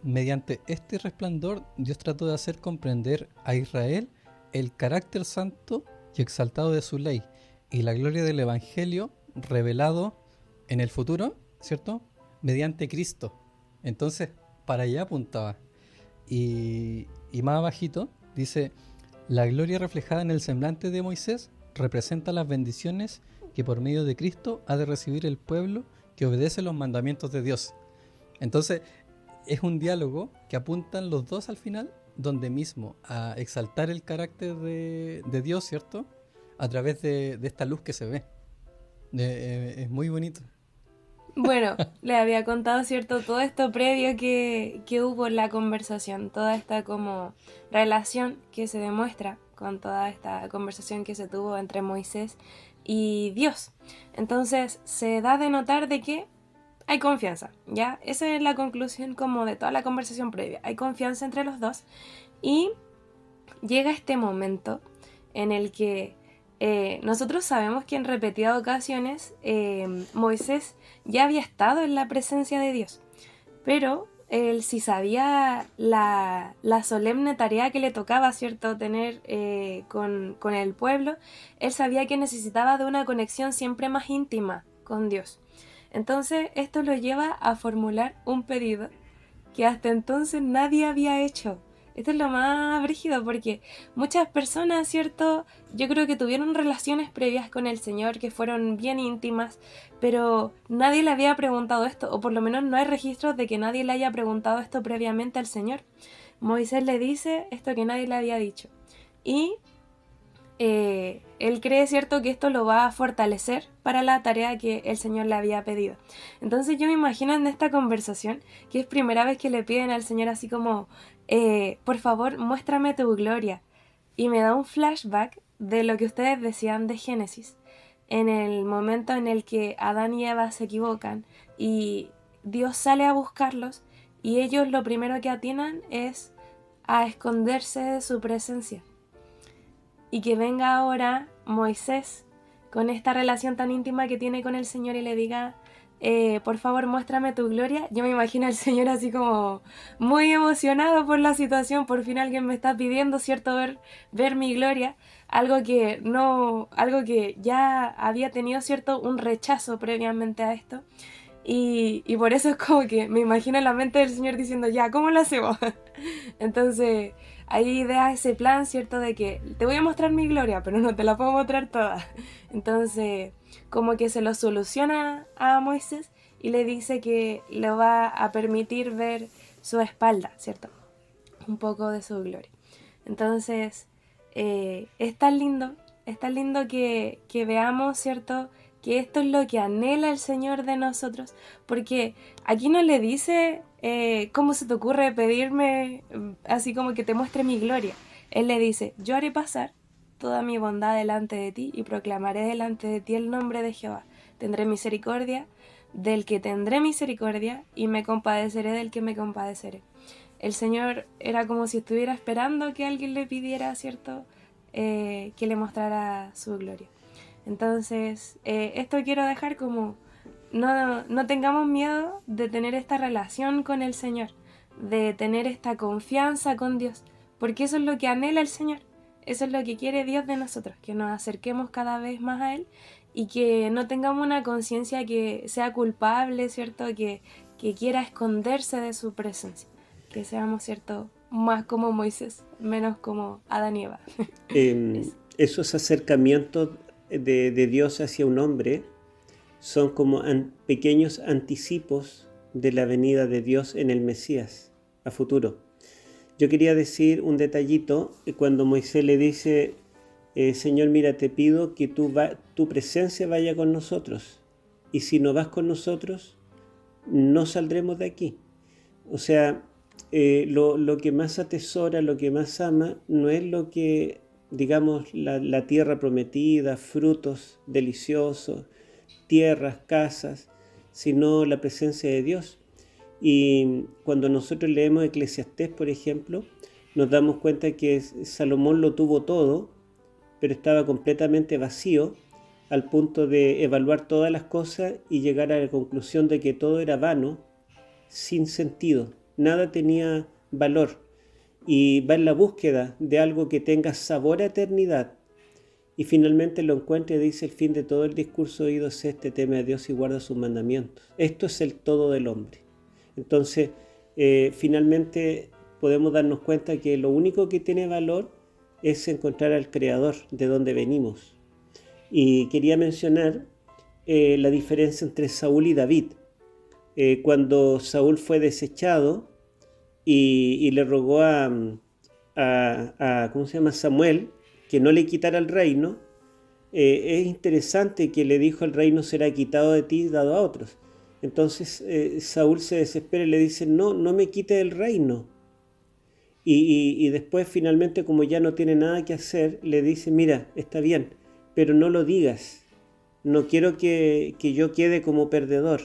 mediante este resplandor Dios trató de hacer comprender a Israel el carácter santo y exaltado de su ley y la gloria del Evangelio revelado en el futuro, ¿cierto? Mediante Cristo. Entonces, para allá apuntaba. Y más abajito dice, la gloria reflejada en el semblante de Moisés representa las bendiciones que por medio de Cristo ha de recibir el pueblo que obedece los mandamientos de Dios. Entonces, es un diálogo que apuntan los dos al final, donde mismo a exaltar el carácter de Dios, ¿cierto? A través de esta luz que se ve. Es muy bonito. Bueno, le había contado, ¿cierto? Todo esto previo que hubo en la conversación, toda esta como relación que se demuestra con toda esta conversación que se tuvo entre Moisés y Dios. Entonces se da de notar de que hay confianza, ¿ya? Esa es la conclusión como de toda la conversación previa. Hay confianza entre los dos y llega este momento en el que nosotros sabemos que en repetidas ocasiones Moisés ya había estado en la presencia de Dios, pero él sí sabía la solemne tarea que le tocaba, ¿cierto?, tener con el pueblo. Él sabía que necesitaba de una conexión siempre más íntima con Dios. Entonces esto lo lleva a formular un pedido que hasta entonces nadie había hecho. Esto es lo más brígido porque muchas personas, ¿cierto? Yo creo que tuvieron relaciones previas con el Señor que fueron bien íntimas, pero nadie le había preguntado esto, o por lo menos no hay registros de que nadie le haya preguntado esto previamente al Señor. Moisés le dice esto que nadie le había dicho. Y él cree, ¿cierto?, que esto lo va a fortalecer para la tarea que el Señor le había pedido. Entonces yo me imagino en esta conversación que es primera vez que le piden al Señor así como, por favor, muéstrame tu gloria. Y me da un flashback de lo que ustedes decían de Génesis, en el momento en el que Adán y Eva se equivocan y Dios sale a buscarlos y ellos lo primero que atinan es a esconderse de su presencia. Y que venga ahora Moisés con esta relación tan íntima que tiene con el Señor y le diga, por favor muéstrame tu gloria. Yo me imagino al Señor así como muy emocionado por la situación, por fin alguien me está pidiendo, ¿cierto? Ver mi gloria, algo que ya había tenido, ¿cierto? Un rechazo previamente a esto. Y por eso es como que me imagino en la mente del Señor diciendo, ya, ¿cómo lo hacemos? Entonces, ahí idea ese plan, ¿cierto? De que te voy a mostrar mi gloria, pero no te la puedo mostrar toda. Entonces, como que se lo soluciona a Moisés y le dice que le va a permitir ver su espalda, ¿cierto? Un poco de su gloria. Entonces, es tan lindo que veamos, ¿cierto? Que esto es lo que anhela el Señor de nosotros, porque aquí no le dice, ¿cómo se te ocurre pedirme así como que te muestre mi gloria? Él le dice, yo haré pasar toda mi bondad delante de ti y proclamaré delante de ti el nombre de Jehová. Tendré misericordia del que tendré misericordia y me compadeceré del que me compadeceré. El Señor era como si estuviera esperando que alguien le pidiera, ¿cierto? Que le mostrara su gloria. Entonces, esto quiero dejar como, no tengamos miedo de tener esta relación con el Señor, de tener esta confianza con Dios, porque eso es lo que anhela el Señor, eso es lo que quiere Dios de nosotros, que nos acerquemos cada vez más a Él y que no tengamos una conciencia que sea culpable, ¿cierto? Que quiera esconderse de su presencia, que seamos, ¿cierto? Más como Moisés, menos como Adán y Eva. Esos acercamientos de Dios hacia un hombre son como pequeños anticipos de la venida de Dios en el Mesías a futuro. Yo quería decir un detallito cuando Moisés le dice, Señor, mira, te pido que tu presencia vaya con nosotros, y si no vas con nosotros, no saldremos de aquí. O sea, lo que más atesora, lo que más ama, no es lo que, digamos, la tierra prometida, frutos deliciosos, tierras, casas, sino la presencia de Dios. Y cuando nosotros leemos Eclesiastés, por ejemplo, nos damos cuenta que Salomón lo tuvo todo, pero estaba completamente vacío, al punto de evaluar todas las cosas y llegar a la conclusión de que todo era vano, sin sentido, nada tenía valor. Y va en la búsqueda de algo que tenga sabor a eternidad. Y finalmente lo encuentra y dice, el fin de todo el discurso oído es este, teme a Dios y guarda sus mandamientos. Esto es el todo del hombre. Entonces, finalmente podemos darnos cuenta que lo único que tiene valor es encontrar al Creador, de donde venimos. Y quería mencionar la diferencia entre Saúl y David. Cuando Saúl fue desechado y le rogó a ¿cómo se llama? Samuel, que no le quitara el reino, es interesante que le dijo, el reino será quitado de ti y dado a otros. Entonces Saúl se desespera y le dice, no me quite el reino. Y después finalmente, como ya no tiene nada que hacer, le dice, mira, está bien, pero no lo digas. No quiero que yo quede como perdedor.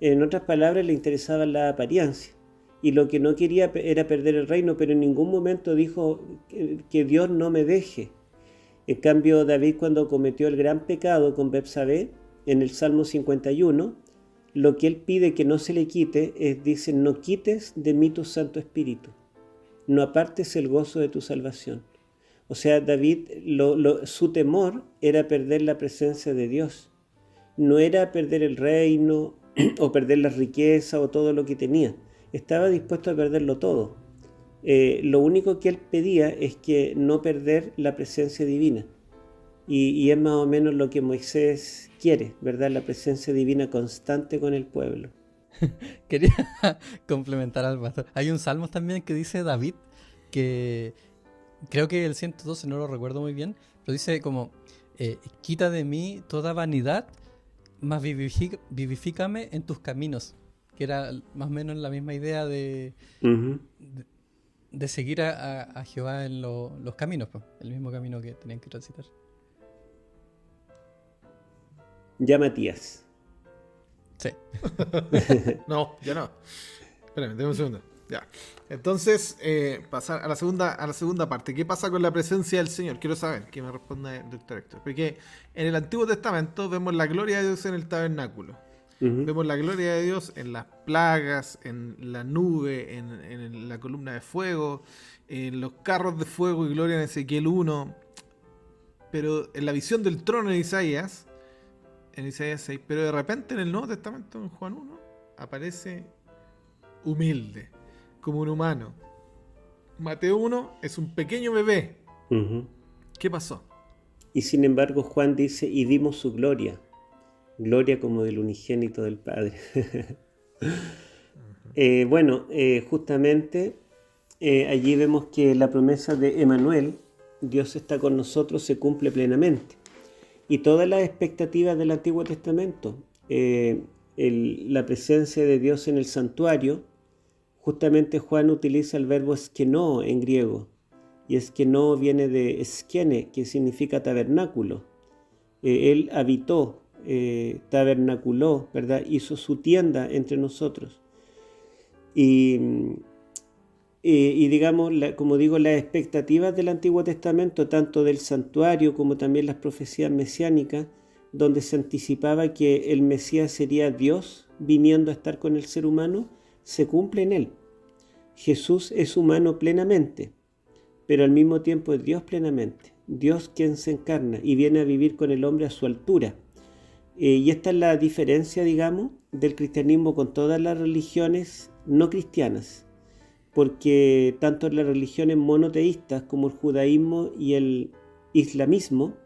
En otras palabras, le interesaba la apariencia. Y lo que no quería era perder el reino, pero en ningún momento dijo que Dios no me deje. En cambio, David, cuando cometió el gran pecado con Betsabé, en el Salmo 51, lo que él pide que no se le quite es, dice, no quites de mí tu Santo Espíritu, no apartes el gozo de tu salvación. O sea, David, su temor era perder la presencia de Dios. No era perder el reino o perder la riqueza o todo lo que tenía. Estaba dispuesto a perderlo todo. Lo único que él pedía es que no perder la presencia divina. Y es más o menos lo que Moisés quiere, ¿verdad? La presencia divina constante con el pueblo. Quería complementar al pastor. Hay un salmo también que dice David, que creo que el 112, no lo recuerdo muy bien, pero dice como, quita de mí toda vanidad, mas vivifícame en tus caminos. Que era más o menos la misma idea de seguir a Jehová en los caminos, pues, el mismo camino que tenían que transitar. Ya, Matías. Sí. No, ya no. Espérame, déjame un segundo. Ya. Entonces, pasar a la segunda parte. ¿Qué pasa con la presencia del Señor? Quiero saber que me responda el doctor Héctor. Porque en el Antiguo Testamento vemos la gloria de Dios en el tabernáculo. Ujú. Vemos la gloria de Dios en las plagas, en la nube, en la columna de fuego, en los carros de fuego y gloria en Ezequiel 1. Pero en la visión del trono en Isaías 6, pero de repente en el Nuevo Testamento, en Juan 1, aparece humilde, como un humano. Mateo 1 es un pequeño bebé. Ujú. ¿Qué pasó? Y sin embargo Juan dice, y vimos su gloria, gloria como del unigénito del Padre. Justamente allí vemos que la promesa de Emmanuel, Dios está con nosotros, se cumple plenamente. Y todas las expectativas del Antiguo Testamento, la presencia de Dios en el santuario, justamente Juan utiliza el verbo eskenó en griego, y eskenó viene de eskene, que significa tabernáculo. Él habitó, tabernaculó, ¿verdad? Hizo su tienda entre nosotros. Y digamos, como digo, las expectativas del Antiguo Testamento, tanto del santuario como también las profecías mesiánicas, donde se anticipaba que el Mesías sería Dios viniendo a estar con el ser humano, se cumple en él. Jesús es humano plenamente, pero al mismo tiempo es Dios plenamente. Dios quien se encarna y viene a vivir con el hombre a su altura. Y esta es la diferencia, digamos, del cristianismo con todas las religiones no cristianas. Porque tanto las religiones monoteístas como el judaísmo y el islamismo,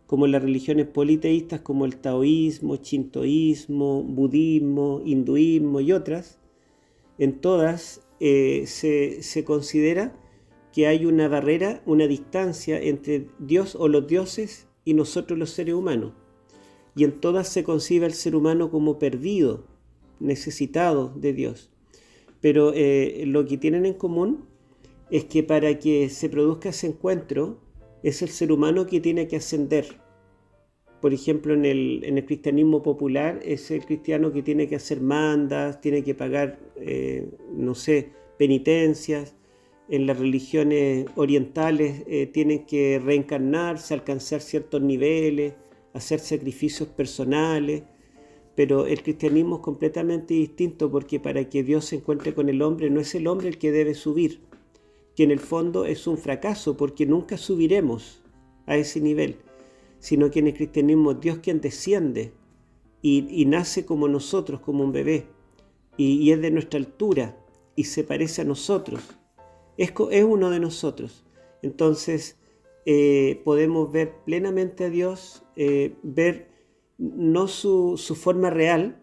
como las religiones politeístas como el taoísmo, shintoísmo, budismo, hinduismo y otras, en todas se considera que hay una barrera, una distancia entre Dios o los dioses y nosotros los seres humanos. Y en todas se concibe al ser humano como perdido, necesitado de Dios. Pero lo que tienen en común es que para que se produzca ese encuentro es el ser humano que tiene que ascender. Por ejemplo, en el cristianismo popular es el cristiano que tiene que hacer mandas, tiene que pagar, penitencias. En las religiones orientales tienen que reencarnarse, alcanzar ciertos niveles, hacer sacrificios personales. Pero el cristianismo es completamente distinto, porque para que Dios se encuentre con el hombre no es el hombre el que debe subir, que en el fondo es un fracaso porque nunca subiremos a ese nivel, sino que en el cristianismo es Dios quien desciende y nace como nosotros, como un bebé, y es de nuestra altura y se parece a nosotros, es uno de nosotros. Entonces podemos ver plenamente a Dios, ver no su forma real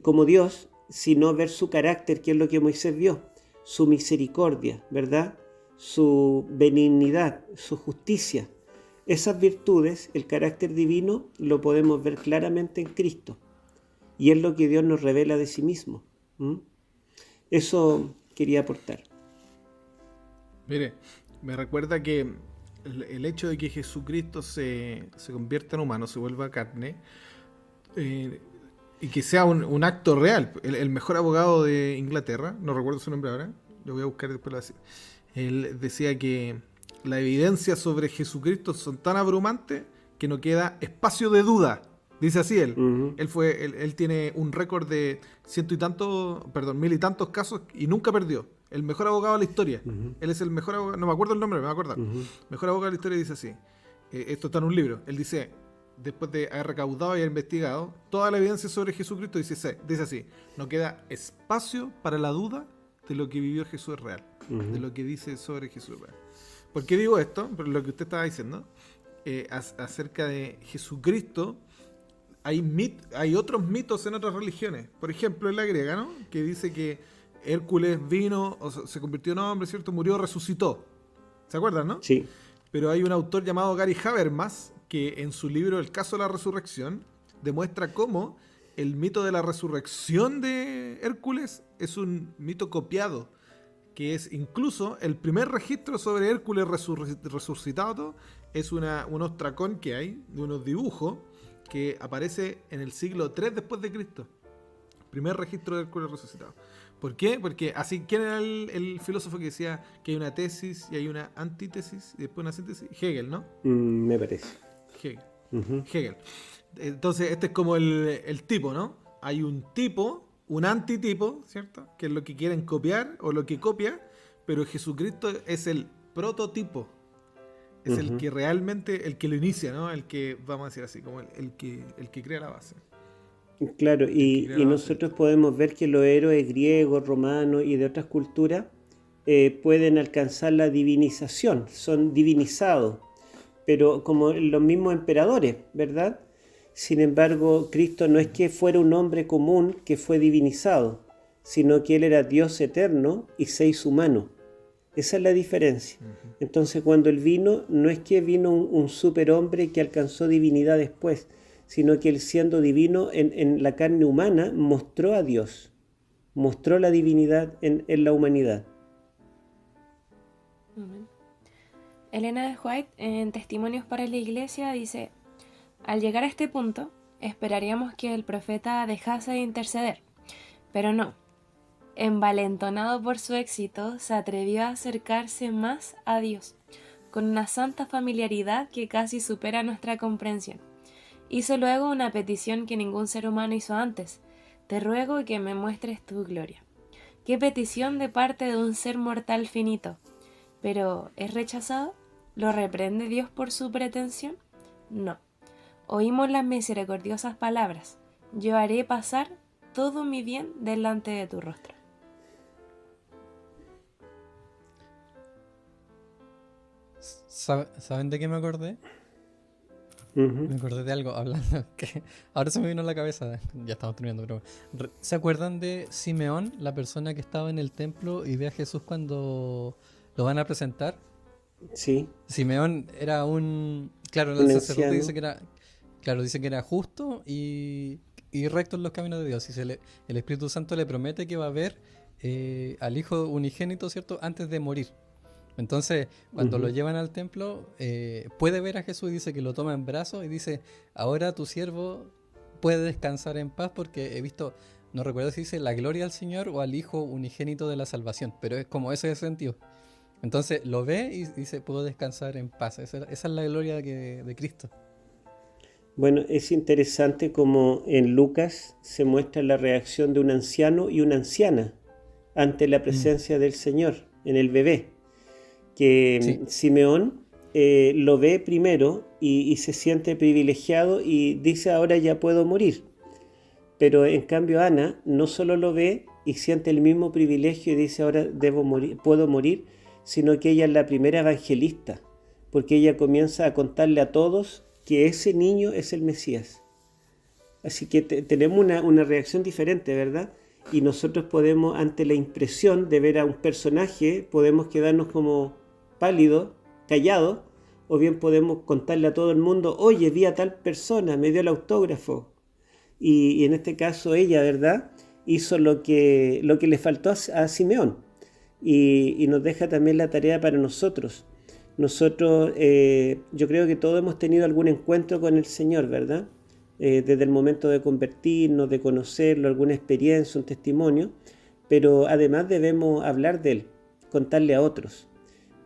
como Dios, sino ver su carácter, que es lo que Moisés vio, su misericordia, ¿verdad? Su benignidad, su justicia. Esas virtudes, el carácter divino, lo podemos ver claramente en Cristo. Y es lo que Dios nos revela de sí mismo. Eso quería aportar. Mire, me recuerda que el hecho de que Jesucristo se convierta en humano, se vuelva carne, y que sea un acto real. El mejor abogado de Inglaterra, no recuerdo su nombre ahora, lo voy a buscar y después lo voy a decir. Él decía que la evidencia sobre Jesucristo son tan abrumantes que no queda espacio de duda. Dice así él. Uh-huh. Él tiene un récord de mil y tantos casos y nunca perdió. El mejor abogado de la historia. Uh-huh. Él es el mejor abogado, no me acuerdo el nombre, me voy a acordar. Uh-huh. Mejor abogado de la historia dice así. Esto está en un libro. Él dice, después de haber recaudado y haber investigado toda la evidencia sobre Jesucristo, dice así: no queda espacio para la duda de lo que vivió Jesús es real. Uh-huh. De lo que dice sobre Jesús es real. ¿Por qué digo esto? Por lo que usted estaba diciendo. Acerca de Jesucristo, hay otros mitos en otras religiones. Por ejemplo, en la griega, ¿no? Que dice que Hércules vino, se convirtió en hombre, ¿cierto? Murió, resucitó. ¿Se acuerdan, no? Sí. Pero hay un autor llamado Gary Habermas que en su libro El caso de la resurrección demuestra cómo el mito de la resurrección de Hércules es un mito copiado, que es incluso el primer registro sobre Hércules resucitado es un ostracón que hay, de unos dibujos, que aparece en el siglo III después de Cristo. Primer registro de Hércules resucitado. ¿Por qué? Porque así, ¿quién era el filósofo que decía que hay una tesis y hay una antítesis y después una síntesis? Hegel, ¿no? Me parece. Hegel. Uh-huh. Hegel. Entonces, este es como el tipo, ¿no? hay un tipo, un antitipo, ¿cierto? Que es lo que quieren copiar o lo que copia, pero Jesucristo es el prototipo. Es el que realmente, el que lo inicia, ¿no? El que, vamos a decir así, como el que crea la base. Claro, El que y crea la base de nosotros esto. podemos ver que los héroes griegos, romanos y de otras culturas pueden alcanzar la divinización, son divinizados, pero como los mismos emperadores, ¿verdad? Sin embargo, Cristo no es que fuera un hombre común que fue divinizado, sino que Él era Dios eterno y se hizo humano. Esa es la diferencia. Entonces, cuando Él vino, no es que vino un superhombre que alcanzó divinidad después, sino que Él, siendo divino en la carne humana, mostró a Dios, mostró la divinidad en la humanidad. Amén. Elena de White, en Testimonios para la Iglesia, dice: al llegar a este punto, esperaríamos que el profeta dejase de interceder, pero no. Envalentonado por su éxito, se atrevió a acercarse más a Dios, con una santa familiaridad que casi supera nuestra comprensión. Hizo luego una petición que ningún ser humano hizo antes: te ruego que me muestres tu gloria. ¿Qué petición de parte de un ser mortal finito? ¿Pero es rechazado? ¿Lo reprende Dios por su pretensión? No. Oímos las misericordiosas palabras: yo haré pasar todo mi bien delante de tu rostro. ¿Saben de qué me acordé? Me acordé de algo hablando que ahora se me vino a la cabeza. Ya estamos terminando, pero ¿se acuerdan de Simeón, la persona que estaba en el templo y ve a Jesús cuando lo van a presentar? Sí, Simeón era claro, el un sacerdote anciano. dice que era, claro, dice que era justo y recto en los caminos de Dios. Y el Espíritu Santo le promete que va a ver al Hijo unigénito, ¿cierto? Antes de morir. Entonces, cuando lo llevan al templo, puede ver a Jesús y dice que lo toma en brazos y dice: ahora tu siervo puede descansar en paz porque he visto, no recuerdo si dice la gloria al Señor o al Hijo unigénito de la salvación, pero es como ese sentido. Entonces lo ve y dice: puedo descansar en paz. Esa es la gloria de Cristo. Bueno, es interesante como en Lucas se muestra la reacción de un anciano y una anciana ante la presencia del Señor en el bebé. Que Sí. Simeón lo ve primero y se siente privilegiado y dice: ahora ya puedo morir. Pero en cambio Ana no solo lo ve y siente el mismo privilegio y dice: ahora debo morir, puedo morir, sino que ella es la primera evangelista, porque ella comienza a contarle a todos que ese niño es el Mesías. Así que tenemos una reacción diferente, ¿verdad? Y nosotros podemos, ante la impresión de ver a un personaje, podemos quedarnos como pálidos, callados, o bien podemos contarle a todo el mundo: oye, vi a tal persona, me dio el autógrafo. Y en este caso ella, ¿verdad?, hizo lo que le faltó a Simeón. Y nos deja también la tarea para nosotros. Nosotros, yo creo que todos hemos tenido algún encuentro con el Señor, ¿verdad? Desde el momento de convertirnos, de conocerlo, alguna experiencia, un testimonio, pero además debemos hablar de Él, contarle a otros,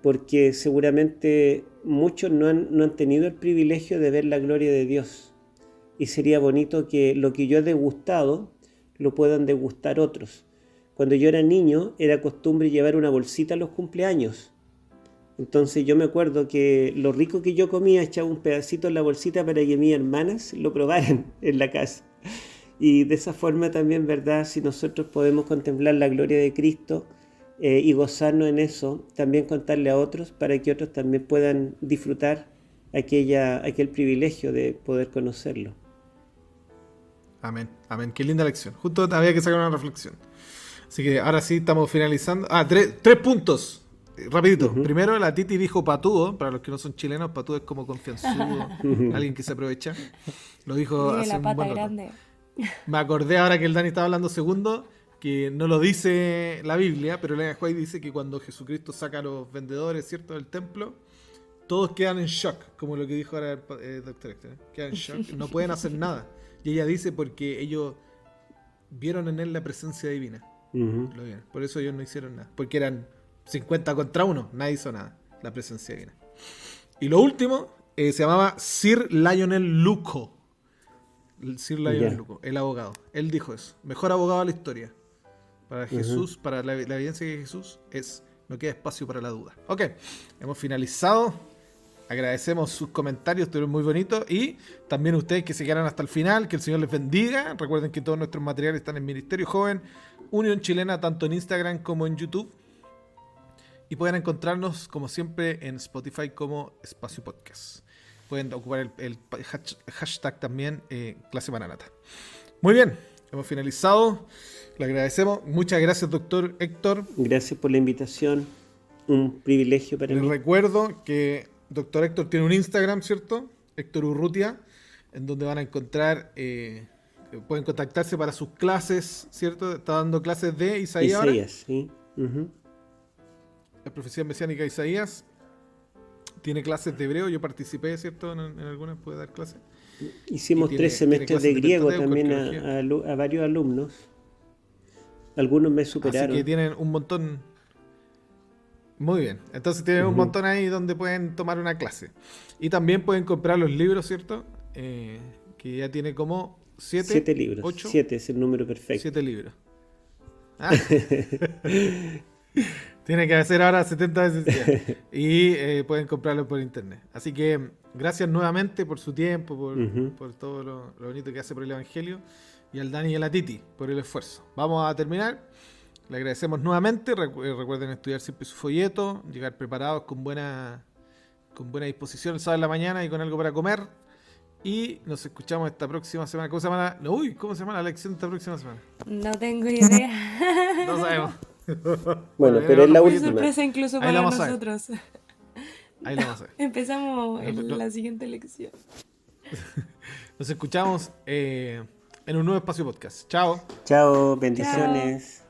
porque seguramente muchos no han tenido el privilegio de ver la gloria de Dios, y sería bonito que lo que yo he degustado lo puedan degustar otros. Cuando yo era niño era costumbre llevar una bolsita a los cumpleaños. Entonces yo me acuerdo que lo rico que yo comía, echaba un pedacito en la bolsita para que mis hermanas lo probaran en la casa. Y de esa forma también, ¿verdad?, si nosotros podemos contemplar la gloria de Cristo y gozarnos en eso, también contarle a otros para que otros también puedan disfrutar aquel privilegio de poder conocerlo. Amén, amén. Qué linda lección. Justo había que sacar una reflexión. Así que ahora sí estamos finalizando. Tres puntos. Rapidito. Primero, la Titi dijo patúo. Para los que no son chilenos, patúo es como confianzudo. Alguien que se aprovecha. Lo dijo Tiene hace la un pata buen rato. grande. Me acordé ahora que el Dani estaba hablando segundo, que no lo dice la Biblia, pero Elena White dice que cuando Jesucristo saca a los vendedores, ¿cierto?, del templo, todos quedan en shock, como lo que dijo ahora el doctor Héctor, ¿eh? Quedan en shock, no pueden hacer nada. Y ella dice porque ellos vieron en él la presencia divina. Lo vieron. Por eso ellos no hicieron nada, porque eran 50 contra 1, nadie hizo nada, la presencia divina. Y lo último, se llamaba Sir Lionel Luco. Sir Lionel Luco, el abogado. Él dijo eso. Mejor abogado de la historia. Para Jesús, para la evidencia de Jesús, no queda espacio para la duda. Ok, hemos finalizado. Agradecemos sus comentarios, estuvieron muy bonitos. Y también ustedes que se quedaron hasta el final, que el Señor les bendiga. Recuerden que todos nuestros materiales están en Ministerio Joven, Unión Chilena, tanto en Instagram como en YouTube. Y pueden encontrarnos, como siempre, en Spotify como Espacio Podcast. Pueden ocupar el hashtag también, Clase Maranata. Muy bien, hemos finalizado. Le agradecemos. Muchas gracias, doctor Héctor. Gracias por la invitación. Un privilegio para Les mí. recuerdo que doctor Héctor tiene un Instagram, ¿cierto? Héctor Urrutia, en donde van a encontrar, pueden contactarse para sus clases, ¿cierto? Está dando clases de Isaías ahora. Isaías, sí. La profecía mesiánica de Isaías. Tiene clases de hebreo, yo participé, ¿cierto? En algunas puede dar clases. Hicimos Y tiene 3 semestres clases de de griego Pentateuco, también a varios alumnos. Algunos me superaron. Así que tienen un montón. Muy bien. Entonces tienen un montón ahí donde pueden tomar una clase. Y también pueden comprar los libros, ¿cierto? Que ya tiene como 7 libros. 8. 7 es el número perfecto. 7 libros. Ah. Tiene que hacer ahora 70 veces 7. Y pueden comprarlo por internet. Así que gracias nuevamente por su tiempo, por todo lo bonito que hace por el Evangelio. Y al Dani y a la Titi por el esfuerzo. Vamos a terminar. Le agradecemos nuevamente. Recuerden estudiar siempre su folleto, llegar preparados con buena disposición el sábado en la mañana y con algo para comer. Y nos escuchamos esta próxima semana. ¿Cómo se llama? ¿Cómo se llama la lección de esta próxima semana? No tengo idea. No sabemos. Bueno, pero es la Una última. sorpresa incluso Ahí para la vamos a ver. nosotros. Ahí lo vamos a ver. Empezamos en la siguiente lección. Nos escuchamos en un nuevo Espacio Podcast. Chao. Chao, bendiciones.